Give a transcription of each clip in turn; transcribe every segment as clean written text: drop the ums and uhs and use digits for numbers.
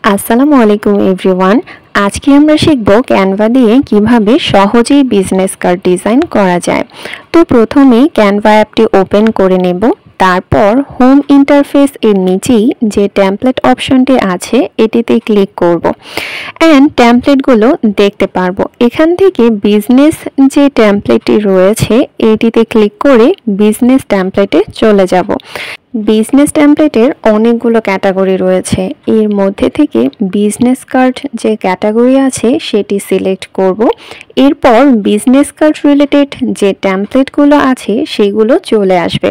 আসসালামু আলাইকুম এভরিওয়ান। আজকে আমরা শিখব ক্যানভা দিয়ে কিভাবে সহজেই বিজনেস কার্ড ডিজাইন করা যায়। তো প্রথমেই ক্যানভা অ্যাপটি ওপেন করে নেব। তারপর হোম ইন্টারফেস এর নিচেই যে টেমপ্লেট অপশনটি আছে এটিতে ক্লিক করব অ্যান্ড টেমপ্লেটগুলো দেখতে পারবো। এখান থেকে বিজনেস যে টেমপ্লেটটি রয়েছে এটিতে ক্লিক করে বিজনেস টেমপ্লেটে চলে যাব। বিজনেস টেমপ্লেটের অনেকগুলো ক্যাটাগরি রয়েছে, এর মধ্যে থেকে বিজনেস কার্ড যে ক্যাটাগরি আছে সেটি সিলেক্ট করব। এরপর বিজনেস কার্ড রিলেটেড যে টেমপ্লেটগুলো আছে সেগুলো চলে আসবে।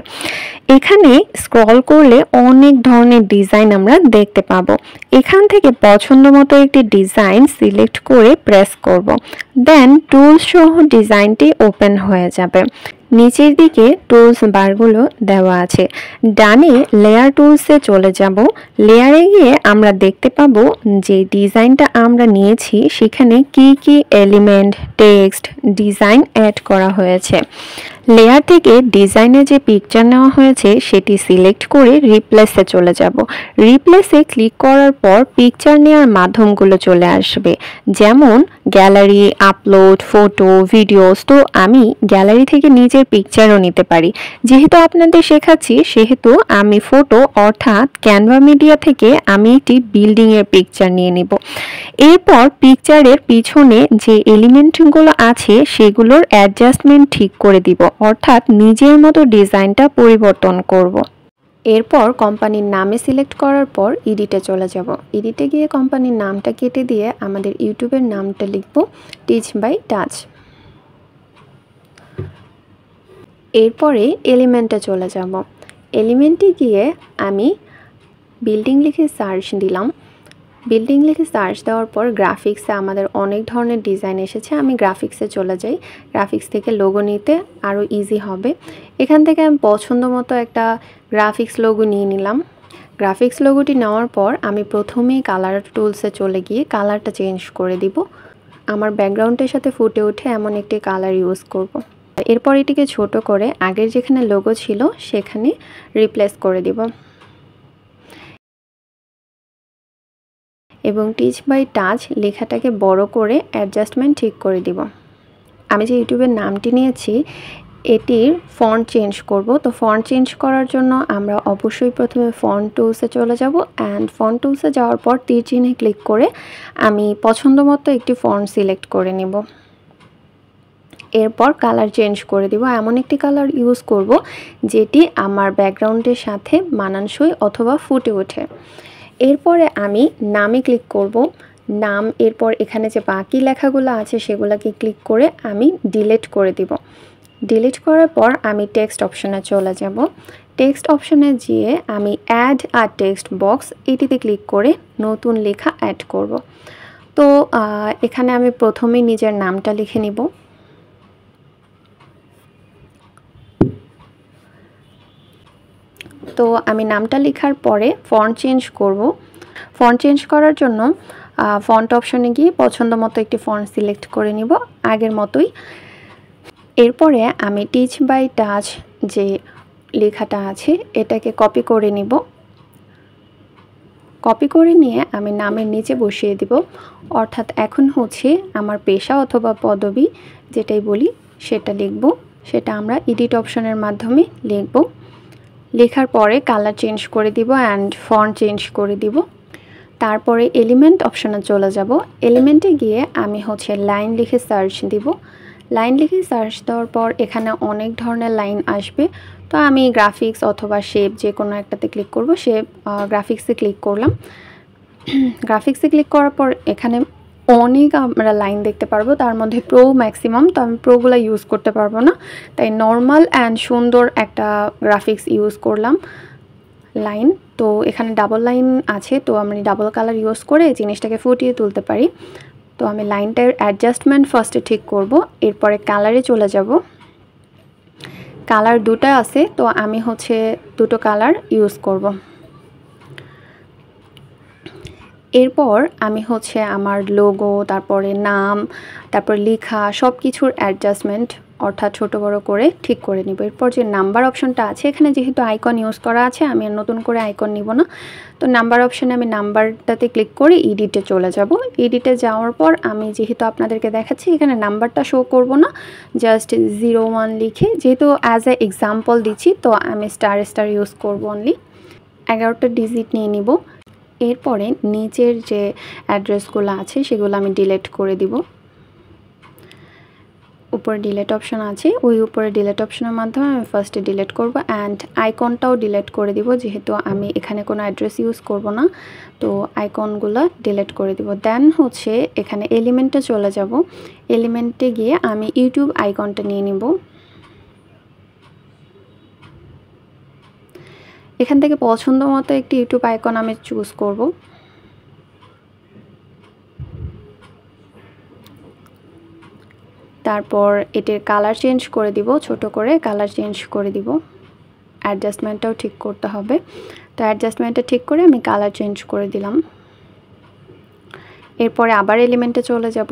এখানে স্ক্রল করলে অনেক ধরনের ডিজাইন আমরা দেখতে পাবো। এখান থেকে পছন্দ মতো একটি ডিজাইন সিলেক্ট করে প্রেস করব, দেন টুলস সহ ডিজাইনটি ওপেন হয়ে যাবে। নিচের দিকে টুলস বারগুলো দেওয়া আছে। ডানে লেয়ার টুলসে চলে যাব। লেয়ারে গিয়ে আমরা দেখতে পাবো যে ডিজাইনটা আমরা নিয়েছি সেখানে কি কি এলিমেন্ট, টেক্সট, ডিজাইন অ্যাড করা হয়েছে। লেয়ার থেকে ডিজাইনে যে পিকচার নেওয়া হয়েছে সেটি সিলেক্ট করে রিপ্লেসে চলে যাব। রিপ্লেসে ক্লিক করার পর পিকচার নেওয়ার মাধ্যমগুলো চলে আসবে, যেমন গ্যালারি, আপলোড, ফটো, ভিডিওস। তো আমি গ্যালারি থেকে নিজের পিকচারও নিতে পারি। যেহেতু আপনাদের শেখাচ্ছি সেহেতু আমি ফটো অর্থাৎ ক্যানভা মিডিয়া থেকে আমি একটি বিল্ডিংয়ের পিকচার নিয়ে নেব। এরপর পিকচারের পিছনে যে এলিমেন্টগুলো আছে সেগুলোর অ্যাডজাস্টমেন্ট ঠিক করে দিব, অর্থাৎ নিজের মতো ডিজাইনটা পরিবর্তন করব। এরপর কোম্পানির নামে সিলেক্ট করার পর এডিটে চলে যাব। এডিটে গিয়ে কোম্পানির নামটা কেটে দিয়ে আমাদের ইউটিউবের নামটা লিখব টিচ বাই টাচ। এরপরে এলিমেন্টে চলে যাব। এলিমেন্টে গিয়ে আমি বিল্ডিং লিখে সার্চ দিলাম। বিল্ডিং লিখে সার্চ দেওয়ার পর গ্রাফিক্সে আমাদের অনেক ধরনের ডিজাইন এসেছে। আমি গ্রাফিক্সে চলে যাই। গ্রাফিক্স থেকে লোগো নিতে আরও ইজি হবে। এখান থেকে আমি পছন্দ মতো একটা গ্রাফিক্স লোগো নিয়ে নিলাম। গ্রাফিক্স লোগোটি নেওয়ার পর আমি প্রথমেই কালার টুলসে চলে গিয়ে কালারটা চেঞ্জ করে দিব। আমার ব্যাকগ্রাউন্ডের সাথে ফুটে ওঠে এমন একটি কালার ইউজ করব। এরপর এটিকে ছোট করে আগের যেখানে লোগো ছিল সেখানে রিপ্লেস করে দিব এবং টিচ বাই টাচ লেখাটাকে বড় করে অ্যাডজাস্টমেন্ট ঠিক করে দিব। আমি যে ইউটিউবের নামটি নিয়েছি এটির ফন্ট চেঞ্জ করব। তো ফন্ট চেঞ্জ করার জন্য আমরা অবশ্যই প্রথমে ফন্ট টুলসে চলে যাব অ্যান্ড ফন্ট টুলসে যাওয়ার পর তীর চিহ্নে ক্লিক করে আমি পছন্দ মতো একটি ফন্ট সিলেক্ট করে নেব। এরপর কালার চেঞ্জ করে দিব। এমন একটি কালার ইউজ করব যেটি আমার ব্যাকগ্রাউন্ডের সাথে মানানসই অথবা ফুটে ওঠে। এরপরে আমি নামে ক্লিক করব। নাম, এরপর এখানে যে বাকি লেখাগুলো আছে সেগুলোকে ক্লিক করে আমি ডিলিট করে দিব। ডিলিট করার পর আমি টেক্সট অপশনে চলে যাব। টেক্সট অপশনে গিয়ে আমি অ্যাড আ টেক্সট বক্স এটিতে ক্লিক করে নতুন লেখা অ্যাড করব। তো এখানে আমি প্রথমেই নিজের নামটা লিখে নিব। তো আমি নামটা লেখার পরে ফন্ট চেঞ্জ করব। ফন্ট চেঞ্জ করার জন্য ফন্ট অপশনে গিয়ে পছন্দ মতো একটি ফন্ট সিলেক্ট করে নিব আগের মতোই। এরপরে আমি টিচ বাই টাচ যে লেখাটা আছে এটাকে কপি করে নিব। কপি করে নিয়ে আমি নামের নিচে বসিয়ে দিব, অর্থাৎ এখন হচ্ছে আমার পেশা অথবা পদবি যেটাই বলি সেটা লিখব। সেটা আমরা এডিট অপশনের মাধ্যমে লিখব। লেখার পরে কালার চেঞ্জ করে দিব অ্যান্ড ফন্ট চেঞ্জ করে দিব। তারপরে এলিমেন্ট অপশনে চলে যাব। এলিমেন্টে গিয়ে আমি লাইন লিখে সার্চ দিব। লাইন লিখে সার্চ দেওয়ার পর এখানে অনেক ধরনের লাইন আসবে। তো আমি গ্রাফিক্স অথবা শেপ যে কোনো একটাতে ক্লিক করব। শেপ গ্রাফিক্সে ক্লিক করলাম। গ্রাফিক্সে ক্লিক করার পর এখানে অনেক আমরা লাইন দেখতে পারবো, তার মধ্যে প্রো ম্যাক্সিমাম। তো আমি প্রোগুলো ইউজ করতে পারবো না, তাই নর্মাল অ্যান্ড সুন্দর একটা গ্রাফিক্স ইউজ করলাম লাইন। তো এখানে ডাবল লাইন আছে, তো আমি ডাবল কালার ইউজ করে জিনিসটাকে ফুটিয়ে তুলতে পারি। তো আমি লাইনটার অ্যাডজাস্টমেন্ট ফার্স্টে ঠিক করব, এরপরে কালারে চলে যাব। কালার দুটো আছে, তো আমি দুটো কালার ইউজ করব। এরপর আমি আমার লোগো, তারপরে নাম, তারপর লেখা সব কিছুর অ্যাডজাস্টমেন্ট অর্থাৎ ছোট বড় করে ঠিক করে নিব। এরপর যে নাম্বার অপশনটা আছে, এখানে যেহেতু আইকন ইউজ করা আছে আমি আর নতুন করে আইকন নিব না। তো নাম্বার অপশনে আমি নাম্বারটাতে ক্লিক করে এডিটে চলে যাব। এডিটে যাওয়ার পর আমি যেহেতু আপনাদেরকে দেখাচ্ছি এখানে নাম্বারটা শো করব না, জাস্ট 01 লিখে, যেহেতু অ্যাজ এ এক্সাম্পল দিচ্ছি তো আমি স্টার ইউজ করব অনলি। 11টা ডিজিট নিয়ে নিব। এরপরে নিচের যে অ্যাড্রেসগুলো আছে সেগুলো আমি ডিলিট করে দিব। উপরে ডিলিট অপশন আছে, ওই উপরে ডিলিট অপশনের মাধ্যমে আমি ফার্স্টে ডিলিট করব অ্যান্ড আইকনটাও ডিলিট করে দিব, যেহেতু আমি এখানে কোনো অ্যাড্রেস ইউজ করব না। তো আইকনগুলো ডিলিট করে দিব। দেন হচ্ছে এখানে এলিমেন্টে চলে যাব। এলিমেন্টে গিয়ে আমি ইউটিউব আইকনটা নিয়ে নিব। এখান থেকে পছন্দ মতো একটি ইউটিউব আইকন আমি চুজ করব। তারপর এটির কালার চেঞ্জ করে দিব, ছোট করে কালার চেঞ্জ করে দিব। অ্যাডজাস্টমেন্টটাও ঠিক করতে হবে। তো অ্যাডজাস্টমেন্টটা ঠিক করে আমি কালার চেঞ্জ করে দিলাম। এরপরে আবার এলিমেন্টে চলে যাব।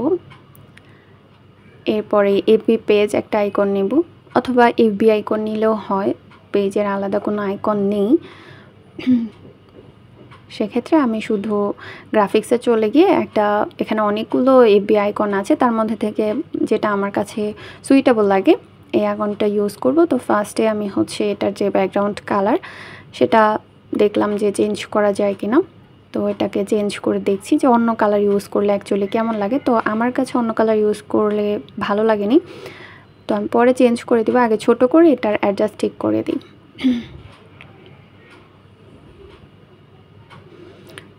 এরপরে এফবি পেজ একটা আইকন নেব, অথবা এফবি আইকন নিলেও হয়, পেজের আলাদা কোনো আইকন নেই। সেক্ষেত্রে আমি শুধু গ্রাফিক্সে চলে গিয়ে একটা, এখানে অনেকগুলো এফবি আইকন আছে, তার মধ্যে থেকে যেটা আমার কাছে সুইটেবল লাগে এই আইকনটা ইউজ করব। তো ফার্স্টে আমি হচ্ছে এটার যে ব্যাকগ্রাউন্ড কালার সেটা দেখলাম যে চেঞ্জ করা যায় কিনা। তো এটাকে চেঞ্জ করে দেখছি যে অন্য কালার ইউজ করলে অ্যাকচুয়ালি কেমন লাগে। তো আমার কাছে অন্য কালার ইউজ করলে ভালো লাগেনি, তো আমি পরে চেঞ্জ করে দিব। আগে ছোট করে এটার অ্যাডজাস্ট ঠিক করে দিই।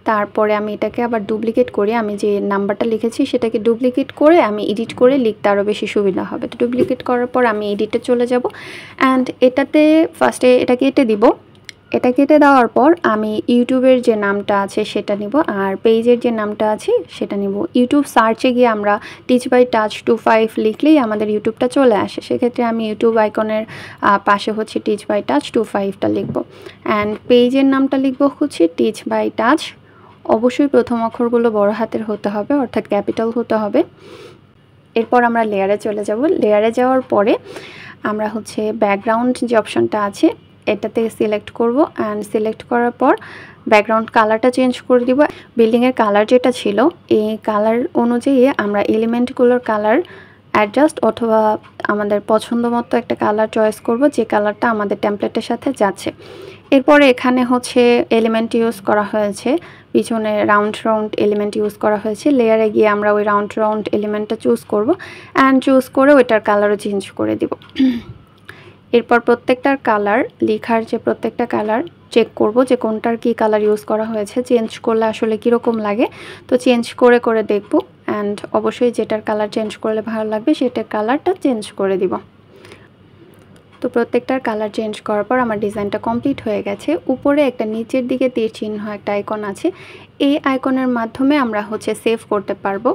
তারপরে আমি এটাকে আবার ডুপ্লিকেট করে, আমি যে নাম্বারটা লিখেছি সেটাকে ডুপ্লিকেট করে আমি এডিট করে লিখতে আরও বেশি সুবিধা হবে। তো ডুপ্লিকেট করার পর আমি এডিটে চলে যাব অ্যান্ড এটাতে ফার্স্টে এটা কেটে দিব। এটা কেটে দেওয়ার পর আমি ইউটিউবের যে নামটা আছে সেটা নিব, আর পেজের যে নামটা আছে সেটা নিব। ইউটিউব সার্চে গিয়ে আমরা টিচ বাই টাচ 25 লিখলেই আমাদের ইউটিউবটা চলে আসে। সেক্ষেত্রে আমি ইউটিউব আইকনের পাশে হচ্ছে টিচ বাই টাচ 25টা লিখব অ্যান্ড পেজের নামটা লিখব হচ্ছে টিচ বাই টাচ। অবশ্যই প্রথম অক্ষরগুলো বড় হাতের হতে হবে, অর্থাৎ ক্যাপিটাল হতে হবে। এরপর আমরা লেয়ারে চলে যাব। লেয়ারে যাওয়ার পরে আমরা হচ্ছে ব্যাকগ্রাউন্ড যে অপশনটা আছে এটাতে সিলেক্ট করব অ্যান্ড সিলেক্ট করার পর ব্যাকগ্রাউন্ড কালারটা চেঞ্জ করে দিব। বিল্ডিংয়ের কালার যেটা ছিল এই কালার অনুযায়ী আমরা এলিমেন্টগুলোর কালার অ্যাডজাস্ট অথবা আমাদের পছন্দ মতো একটা কালার চয়েস করব, যে কালারটা আমাদের টেমপ্লেটের সাথে যাচ্ছে। এরপরে এখানে হচ্ছে এলিমেন্ট ইউজ করা হয়েছে, পিছনে রাউন্ড এলিমেন্ট ইউজ করা হয়েছে। লেয়ারে গিয়ে আমরা ওই রাউন্ড এলিমেন্টটা চুজ করব অ্যান্ড চুজ করে ওইটার কালারও চেঞ্জ করে দিব। এরপর প্রত্যেকটার কালার, লেখার যে প্রত্যেকটা কালার চেক করব যে কোনটার কি কালার ইউজ করা হয়েছে, চেঞ্জ করলে আসলে কীরকম লাগে। তো চেঞ্জ করে করে দেখব অ্যান্ড অবশ্যই যেটার কালার চেঞ্জ করলে ভালো লাগবে সেটার কালারটা চেঞ্জ করে দিব। তো প্রত্যেকটার কালার চেঞ্জ করার পর আমার ডিজাইনটা কমপ্লিট হয়ে গেছে। উপরে একটা নিচের দিকে তীর চিহ্ন একটা আইকন আছে, এই আইকনের মাধ্যমে আমরা হচ্ছে সেভ করতে পারবো।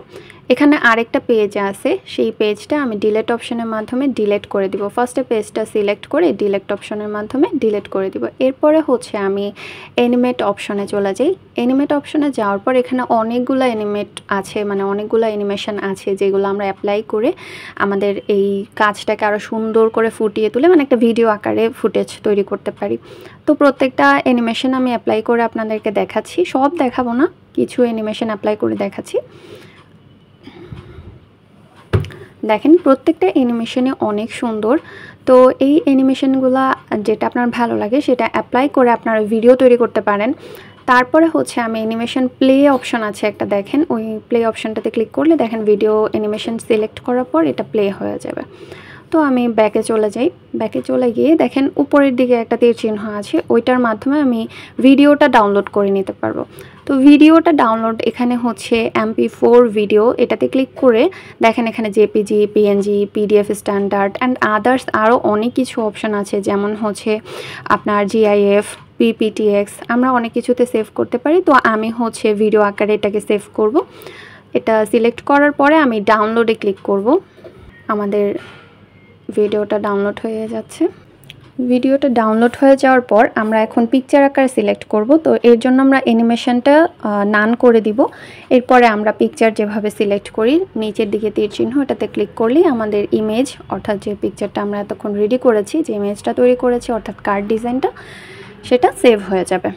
এখানে আরেকটা পেজ আছে, সেই পেজটা আমি ডিলিট অপশনের মাধ্যমে ডিলিট করে দিব। ফার্স্টে পেজটা সিলেক্ট করে ডিলিট অপশনের মাধ্যমে ডিলিট করে দিব। এরপরে হচ্ছে আমি অ্যানিমেট অপশনে চলে যাই। অ্যানিমেট অপশনে যাওয়ার পর এখানে অনেকগুলো অ্যানিমেট আছে, মানে অনেকগুলো অ্যানিমেশন আছে যেগুলো আমরা অ্যাপ্লাই করে আমাদের এই কাজটাকে আরও সুন্দর করে ফুটিয়ে তুলে মানে একটা ভিডিও আকারে ফুটেজ তৈরি করতে পারি। তো প্রত্যেকটা অ্যানিমেশন আমি অ্যাপ্লাই করে আপনাদেরকে দেখাচ্ছি, সব দেখাবো না, কিছু অ্যানিমেশন অ্যাপ্লাই করে দেখাচ্ছি। দেখেন প্রত্যেকটা অ্যানিমেশনে অনেক সুন্দর। তো এই অ্যানিমেশনগুলো যেটা আপনার ভালো লাগে সেটা অ্যাপ্লাই করে আপনারা ভিডিও তৈরি করতে পারেন। তারপরে হচ্ছে আমি অ্যানিমেশন প্লে অপশন আছে একটা, দেখেন ওই প্লে অপশনটাতে ক্লিক করলে দেখেন ভিডিও অ্যানিমেশন সিলেক্ট করার পর এটা প্লে হয়ে যাবে। তো আমি ব্যাকে চলে যাই। ব্যাকে চলে গিয়ে দেখেন উপরের দিকে একটা তীর চিহ্ন আছে, ওইটার মাধ্যমে আমি ভিডিওটা ডাউনলোড করে নিতে পারবো। তো ভিডিওটা ডাউনলোড এখানে হচ্ছে MP4 ভিডিও, এটাতে ক্লিক করে দেখেন এখানে JPG, PNG, PDF standard and others আরও অনেক কিছু অপশান আছে, যেমন হচ্ছে আপনার GIF, PPTX, আমরা অনেক কিছুতে সেভ করতে পারি। তো আমি হচ্ছে ভিডিও আকারে এটাকে সেভ করব। এটা সিলেক্ট করার পরে আমি ডাউনলোডে ক্লিক করব। আমাদের ভিডিওটা ডাউনলোড হয়ে যাচ্ছে। ভিডিওটা ডাউনলোড হয়ে যাওয়ার পর আমরা এখন পিকচার আকারে সিলেক্ট করব। তো এর জন্য আমরা অ্যানিমেশনটা নান করে দিব। এরপরে আমরা পিকচার যেভাবে সিলেক্ট করি নিচের দিকে তীর চিহ্ন ওটাতে ক্লিক করলেই আমাদের ইমেজ অর্থাৎ যে পিকচারটা আমরা এতক্ষণ রেডি করেছি, যে ইমেজটা তৈরি করেছি অর্থাৎ কার্ড ডিজাইনটা, সেটা সেভ হয়ে যাবে।